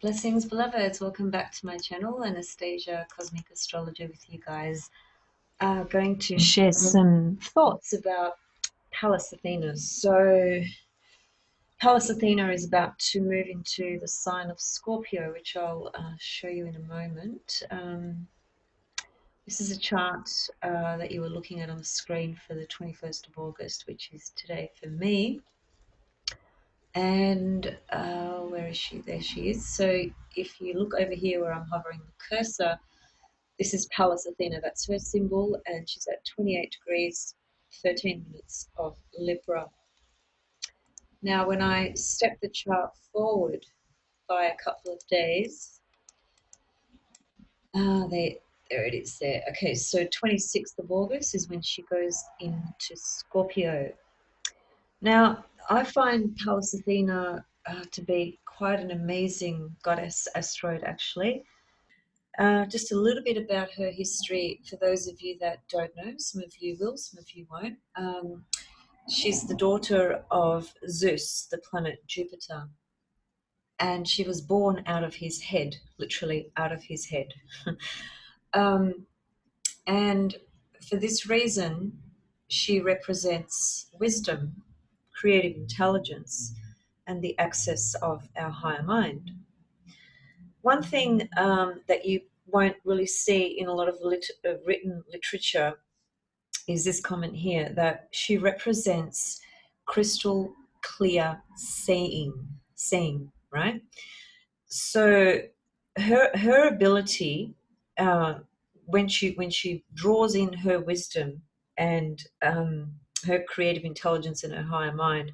Blessings, beloveds. Welcome back to my channel, Anastasia Cosmic Astrologer, with you guys. Going to share some thoughts about Pallas Athena. So, Pallas Athena is about to move into the sign of Scorpio, which I'll show you in a moment. This is a chart that you were looking at on the screen for the 21st of August, which is today for me. And where is she? There she is. So if you look over here where I'm hovering the cursor, this is Pallas Athena. That's her symbol, and she's at 28 degrees, 13 minutes of Libra. Now, when I step the chart forward by a couple of days, there it is there. Okay, so 26th of August is when she goes into Scorpio. Now, I find Pallas Athena to be quite an amazing goddess asteroid, actually. Just a little bit about her history for those of you that don't know. Some of you will, some of you won't. She's the daughter of Zeus, the planet Jupiter, and she was born out of his head, literally out of his head. And for this reason, she represents wisdom, creative intelligence, and the access of our higher mind. One thing that you won't really see in a lot of written literature is this comment here, that she represents crystal clear seeing, right? So her ability, when she draws in her wisdom and her creative intelligence and her higher mind,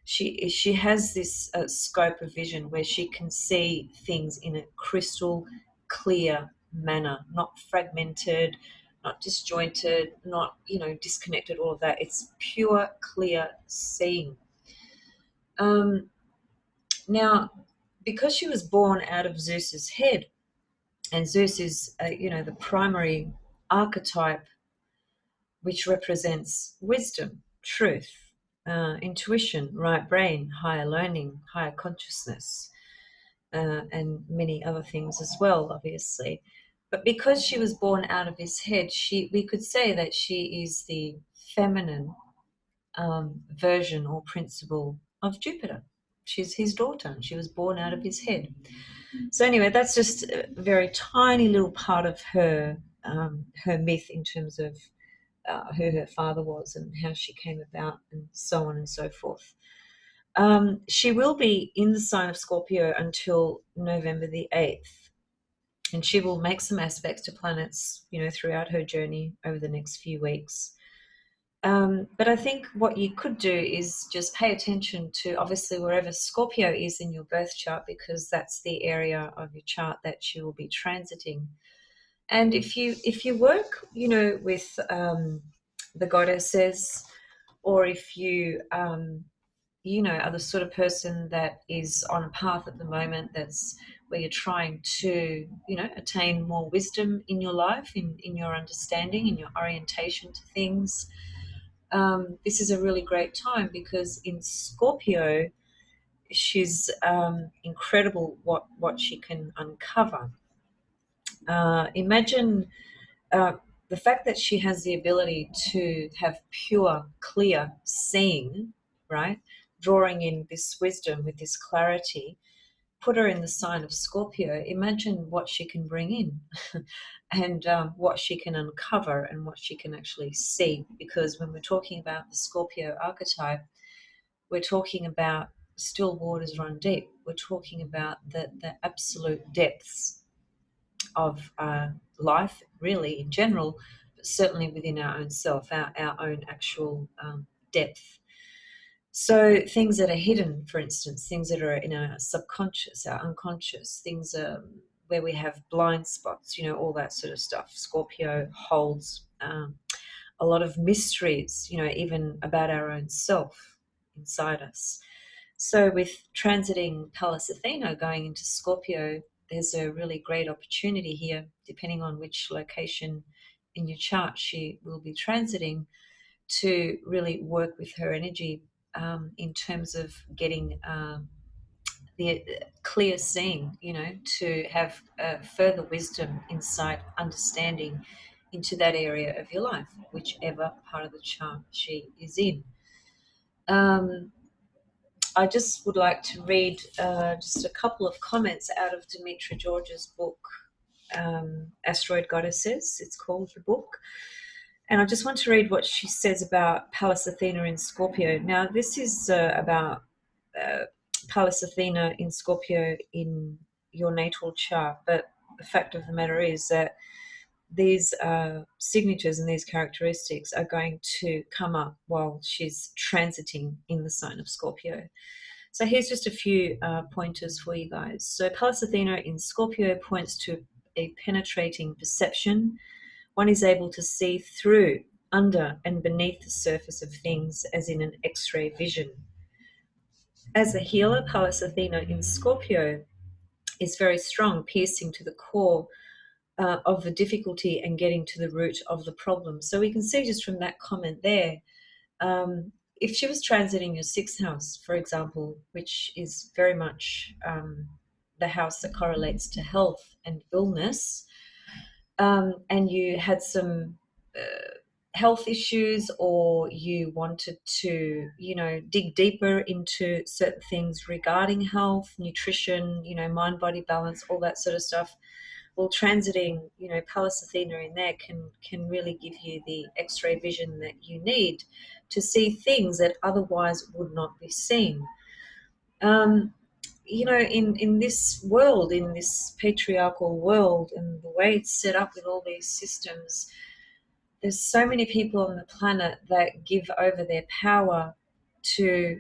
she has this scope of vision where she can see things in a crystal clear manner, not fragmented, not disjointed, not disconnected, all of that. It's pure clear seeing. Now, because she was born out of Zeus's head, and Zeus is the primary archetype, which represents wisdom, truth, intuition, right brain, higher learning, higher consciousness, and many other things as well, obviously. But because she was born out of his head, we could say that she is the feminine version or principle of Jupiter. She's his daughter, and she was born out of his head. So anyway, that's just a very tiny little part of her myth in terms of who her father was and how she came about, and so on and so forth. She will be in the sign of Scorpio until November the 8th, and she will make some aspects to planets, throughout her journey over the next few weeks. But I think what you could do is just pay attention to, obviously, wherever Scorpio is in your birth chart, because that's the area of your chart that she will be transiting. And if you work, with the goddesses, or if you are the sort of person that is on a path at the moment that's where you're trying to attain more wisdom in your life, in your understanding, in your orientation to things, this is a really great time, because in Scorpio she's incredible what she can uncover. Imagine the fact that she has the ability to have pure, clear seeing, right? Drawing in this wisdom with this clarity, put her in the sign of Scorpio. Imagine what she can bring in and what she can uncover and what she can actually see. Because when we're talking about the Scorpio archetype, we're talking about still waters run deep. We're talking about the absolute depths of life, really, in general, but certainly within our own self, our own actual depth. So things that are hidden, for instance, things that are in our subconscious, our unconscious, things where we have blind spots, all that sort of stuff. Scorpio holds a lot of mysteries, even about our own self inside us. So with transiting Pallas Athena going into Scorpio, there's a really great opportunity here, depending on which location in your chart she will be transiting, to really work with her energy in terms of getting the clear seeing, to have further wisdom, insight, understanding into that area of your life, whichever part of the chart she is in. I just would like to read just a couple of comments out of Demetra George's book, Asteroid Goddesses. It's called the book. And I just want to read what she says about Pallas Athena in Scorpio. Now, this is about Pallas Athena in Scorpio in your natal chart, but the fact of the matter is that these signatures and these characteristics are going to come up while she's transiting in the sign of Scorpio. So here's just a few pointers for you guys. So Pallas Athena in Scorpio points to a penetrating perception. One is able to see through, under, and beneath the surface of things, as in an X-ray vision. As a healer, Pallas Athena in Scorpio is very strong, piercing to the core of the difficulty and getting to the root of the problem. So we can see just from that comment there, if she was transiting your sixth house, for example, which is very much the house that correlates to health and illness, and you had some health issues, or you wanted to, dig deeper into certain things regarding health, nutrition, mind, body balance, all that sort of stuff. Well, transiting, Pallas Athena in there can really give you the X-ray vision that you need to see things that otherwise would not be seen. In this world, in this patriarchal world, and the way it's set up with all these systems, there's so many people on the planet that give over their power to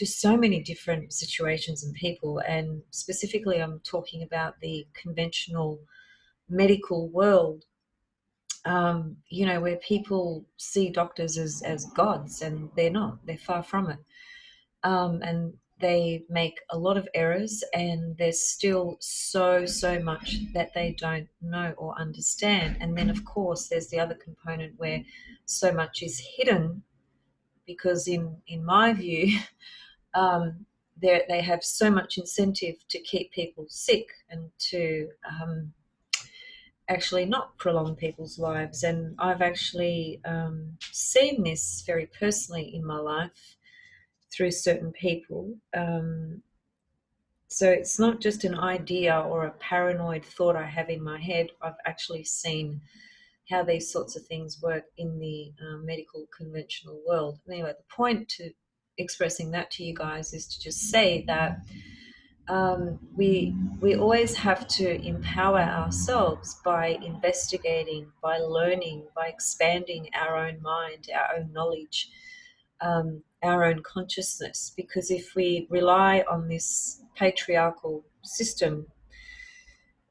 so many different situations and people. And specifically, I'm talking about the conventional medical world, where people see doctors as gods, and they're not. They're far from it. And they make a lot of errors, and there's still so much that they don't know or understand. And then, of course, there's the other component where so much is hidden, because in my view, they have so much incentive to keep people sick and to actually not prolong people's lives. And I've actually seen this very personally in my life through certain people. So it's not just an idea or a paranoid thought I have in my head. I've actually seen how these sorts of things work in the medical conventional world. Anyway, the point to expressing that to you guys is to just say that we always have to empower ourselves by investigating, by learning, by expanding our own mind, our own knowledge, our own consciousness. Because if we rely on this patriarchal system,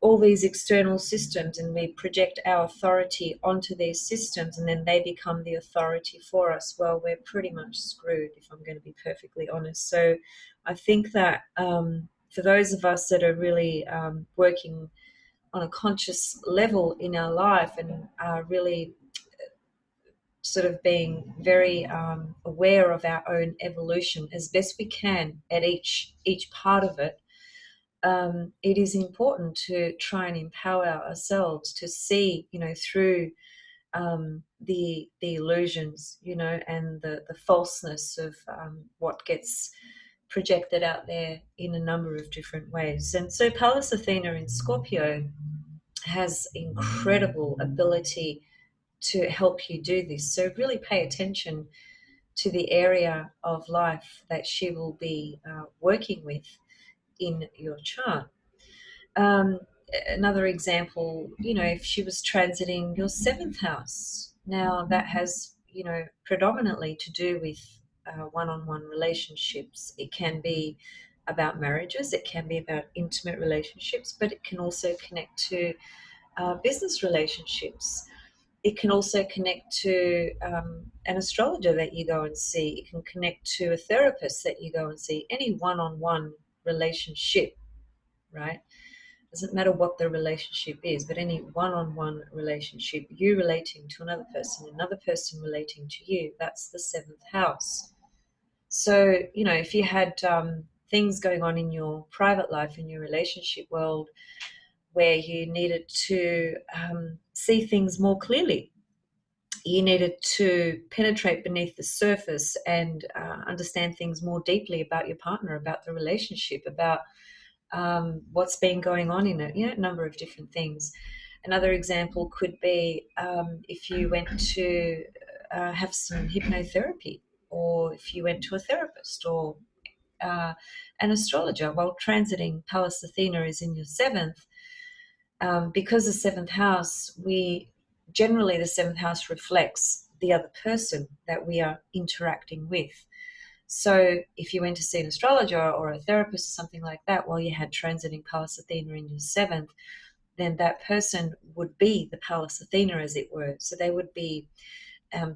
all these external systems, and we project our authority onto these systems, and then they become the authority for us, well, we're pretty much screwed, if I'm going to be perfectly honest. So I think that for those of us that are really working on a conscious level in our life, and are really sort of being very aware of our own evolution as best we can at each part of it, it is important to try and empower ourselves to see, through the illusions, and the falseness of what gets projected out there in a number of different ways. And so Pallas Athena in Scorpio has incredible ability to help you do this. So really pay attention to the area of life that she will be working with in your chart. Another example, if she was transiting your seventh house, now that has, predominantly to do with one-on-one relationships. It can be about marriages, it can be about intimate relationships, but it can also connect to business relationships. It can also connect to an astrologer that you go and see. It can connect to a therapist that you go and see. Any one-on-one relationship, right? Doesn't matter what the relationship is, but any one-on-one relationship, you relating to another person relating to you, that's the seventh house. So, if you had things going on in your private life, in your relationship world, where you needed to see things more clearly. You needed to penetrate beneath the surface and understand things more deeply about your partner, about the relationship, about what's been going on in it, a number of different things. Another example could be if you went to have some hypnotherapy, or if you went to a therapist, or an astrologer. While transiting Pallas Athena is in your seventh, because the seventh house, the seventh house reflects the other person that we are interacting with. So if you went to see an astrologer or a therapist or something like that while you had transiting Pallas Athena in your seventh, then that person would be the Pallas Athena, as it were. So they would be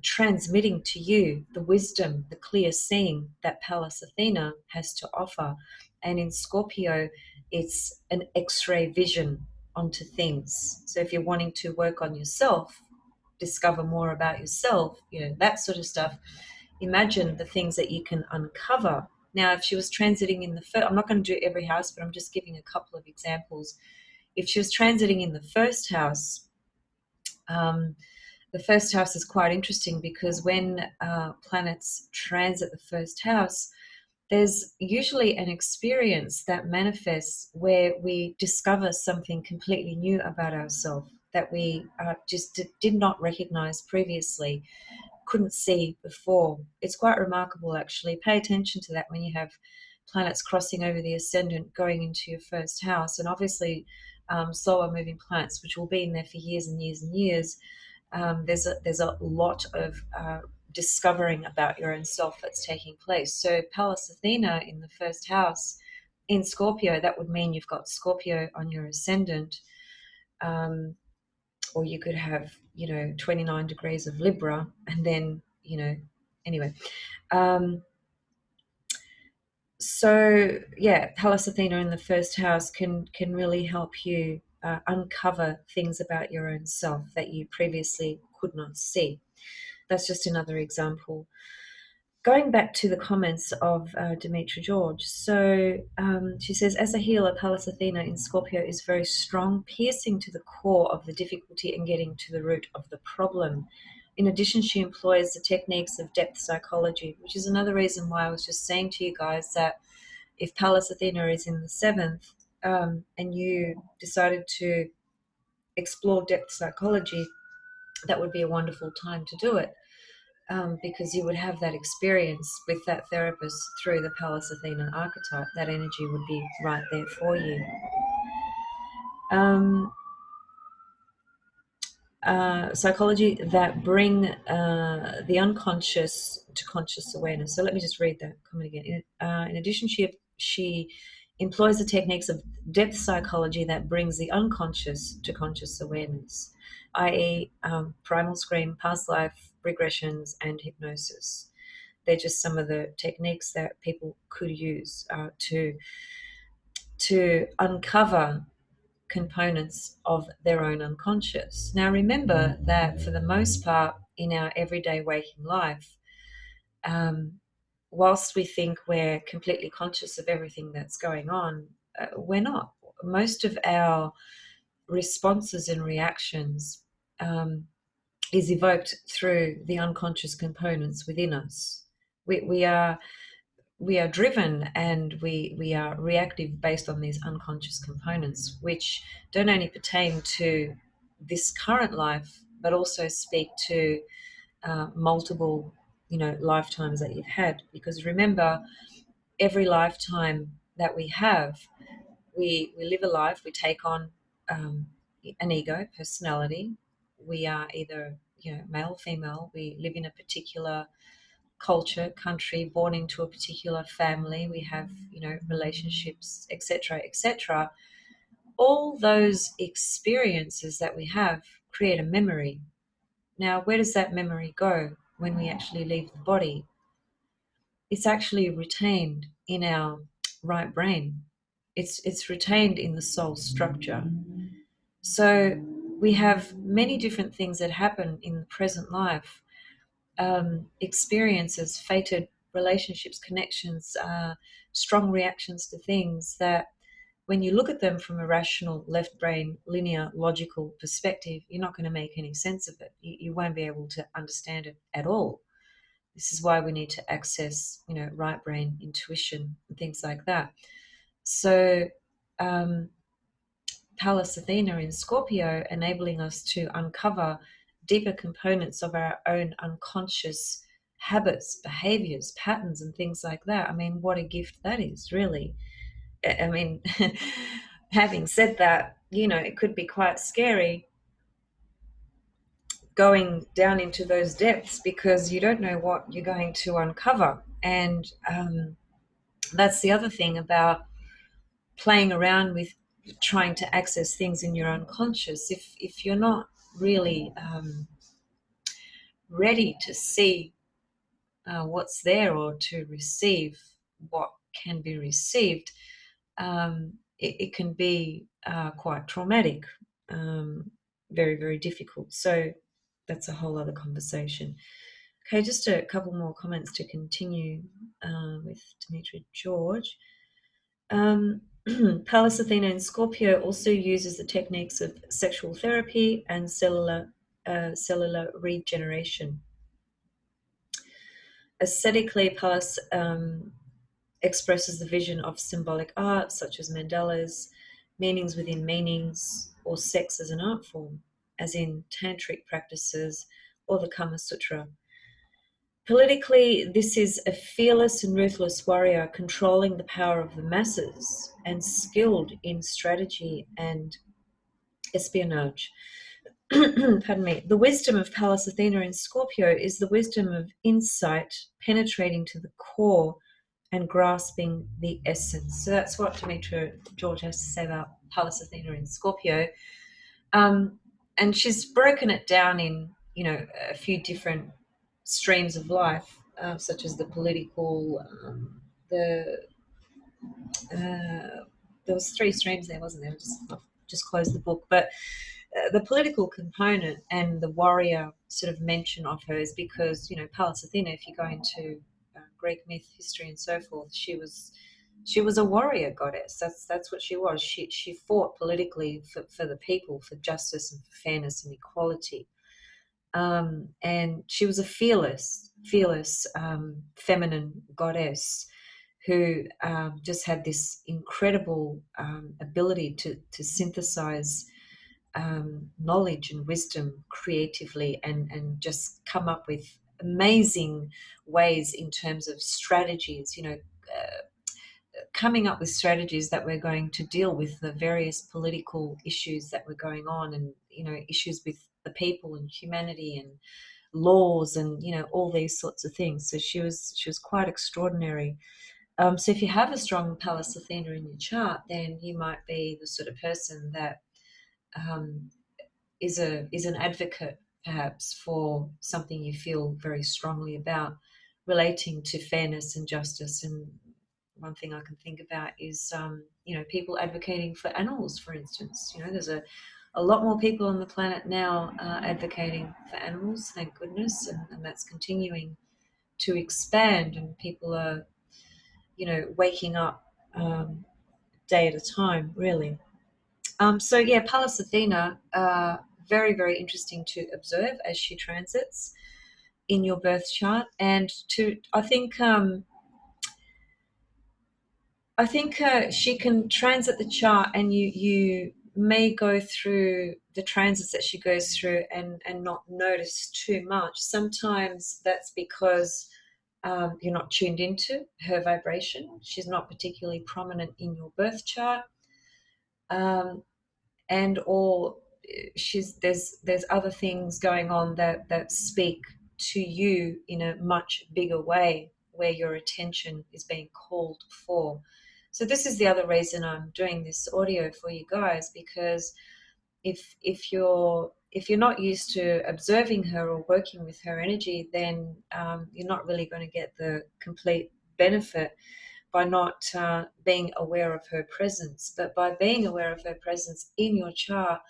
transmitting to you the wisdom, the clear seeing that Pallas Athena has to offer. And in Scorpio, it's an X-ray vision onto things. So if you're wanting to work on yourself, discover more about yourself, that sort of stuff, imagine the things that you can uncover. Now, if she was transiting in the first, I'm not going to do every house, but I'm just giving a couple of examples. If she was transiting in the first house, the first house is quite interesting because when planets transit the first house, there's usually an experience that manifests where we discover something completely new about ourselves that we just did not recognize previously, couldn't see before. It's quite remarkable, actually. Pay attention to that when you have planets crossing over the ascendant going into your first house. And obviously, solar moving planets, which will be in there for years and years and years. There's a lot of discovering about your own self that's taking place. So Pallas Athena in the first house in Scorpio, that would mean you've got Scorpio on your ascendant. Or you could have 29 degrees of Libra, and then anyway. So yeah, Pallas Athena in the first house can really help you uncover things about your own self that you previously could not see. That's just another example. Going back to the comments of Demetra George, so she says, as a healer, Pallas Athena in Scorpio is very strong, piercing to the core of the difficulty and getting to the root of the problem. In addition, she employs the techniques of depth psychology, which is another reason why I was just saying to you guys that if Pallas Athena is in the seventh and you decided to explore depth psychology, that would be a wonderful time to do it. Because you would have that experience with that therapist through the Pallas Athena archetype. That energy would be right there for you. Psychology that bring the unconscious to conscious awareness. So let me just read that comment again. In addition, she employs the techniques of depth psychology that brings the unconscious to conscious awareness, i.e., primal scream, past life regressions, and hypnosis. They're just some of the techniques that people could use to uncover components of their own unconscious. Now, remember that for the most part in our everyday waking life, whilst we think we're completely conscious of everything that's going on, we're not. Most of our responses and reactions is evoked through the unconscious components within us. We are driven and we are reactive based on these unconscious components, which don't only pertain to this current life, but also speak to multiple, lifetimes that you've had. Because remember, every lifetime that we have, we live a life, we take on an ego, personality. We are either, male, female. We live in a particular culture, country, born into a particular family. We have, relationships, etc., etc. All those experiences that we have create a memory. Now, where does that memory go when we actually leave the body? It's actually retained in our right brain. It's retained in the soul structure. So we have many different things that happen in the present life, experiences, fated relationships, connections, strong reactions to things that when you look at them from a rational, left brain, linear, logical perspective, you're not going to make any sense of it. You won't be able to understand it at all. This is why we need to access, right brain intuition and things like that. So, Pallas Athena in Scorpio, enabling us to uncover deeper components of our own unconscious habits, behaviors, patterns, and things like that. I mean, what a gift that is, really. I mean, having said that, it could be quite scary going down into those depths because you don't know what you're going to uncover. And that's the other thing about playing around with trying to access things in your unconscious. If you're not really ready to see what's there or to receive what can be received, it can be quite traumatic, very, very difficult. So that's a whole other conversation. Okay, just a couple more comments to continue with Demetra George. Pallas Athena in Scorpio also uses the techniques of sexual therapy and cellular regeneration. Aesthetically, Pallas expresses the vision of symbolic art, such as mandalas, meanings within meanings, or sex as an art form, as in tantric practices or the Kama Sutra. Politically, this is a fearless and ruthless warrior controlling the power of the masses and skilled in strategy and espionage. Pardon me. The wisdom of Pallas Athena in Scorpio is the wisdom of insight penetrating to the core and grasping the essence. So that's what Demetra George has to say about Pallas Athena in Scorpio. And she's broken it down in, a few different streams of life, such as the political, there was 3 streams there, wasn't there? Just closed the book. But the political component and the warrior sort of mention of her is because, Pallas Athena, if you go into Greek myth, history, and so forth, she was a warrior goddess. That's what she was. She fought politically for the people, for justice and for fairness and equality. And she was a fearless, feminine goddess who just had this incredible ability to synthesize knowledge and wisdom creatively and just come up with amazing ways in terms of strategies, coming up with strategies that we're going to deal with the various political issues that were going on and, issues with the people and humanity and laws and, all these sorts of things. So she was quite extraordinary. So if you have a strong Pallas Athena in your chart, then you might be the sort of person that is an advocate perhaps for something you feel very strongly about relating to fairness and justice. And one thing I can think about is people advocating for animals, for instance. There's a lot more people on the planet now advocating for animals, thank goodness, and that's continuing to expand, and people are waking up day at a time, really. So yeah, Pallas Athena, very, very interesting to observe as she transits in your birth chart. And I think she can transit the chart, and you may go through the transits that she goes through and not notice too much. Sometimes that's because you're not tuned into her vibration. She's not particularly prominent in your birth chart. Or there's other things going on that speak to you in a much bigger way, where your attention is being called for. So this is the other reason I'm doing this audio for you guys, because if you're not used to observing her or working with her energy, then you're not really going to get the complete benefit by not being aware of her presence. But by being aware of her presence in your chart,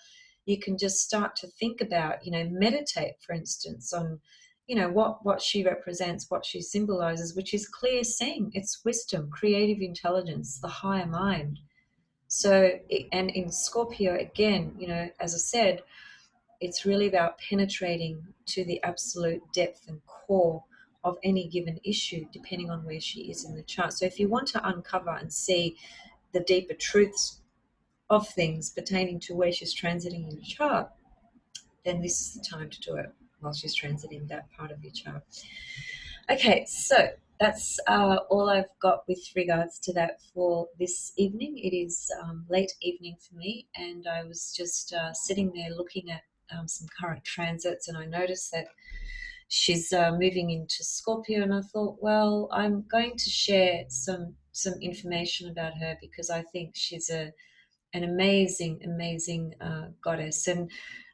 you can just start to think about, meditate, for instance, on, you know, what she represents, what she symbolizes, which is clear seeing. It's wisdom, creative intelligence, the higher mind. So, and in Scorpio, again, you know, as I said, it's really about penetrating to the absolute depth and core of any given issue, depending on where she is in the chart. So, if you want to uncover and see the deeper truths of things pertaining to where she's transiting in your chart, then this is the time to do it while she's transiting that part of your chart. Okay, so that's all I've got with regards to that for this evening. It is late evening for me, and I was just sitting there looking at some current transits, and I noticed that she's moving into Scorpio, and I thought, well, I'm going to share some information about her because I think she's an amazing goddess. And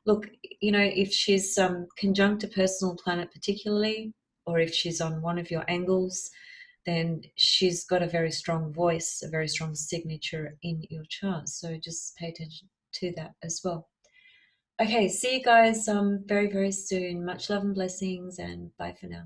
look, you know, if she's conjunct a personal planet particularly, or if she's on one of your angles, then she's got a very strong voice, a very strong signature in your chart. So just pay attention to that as well. Okay, see you guys very, very soon. Much love and blessings, and bye for now.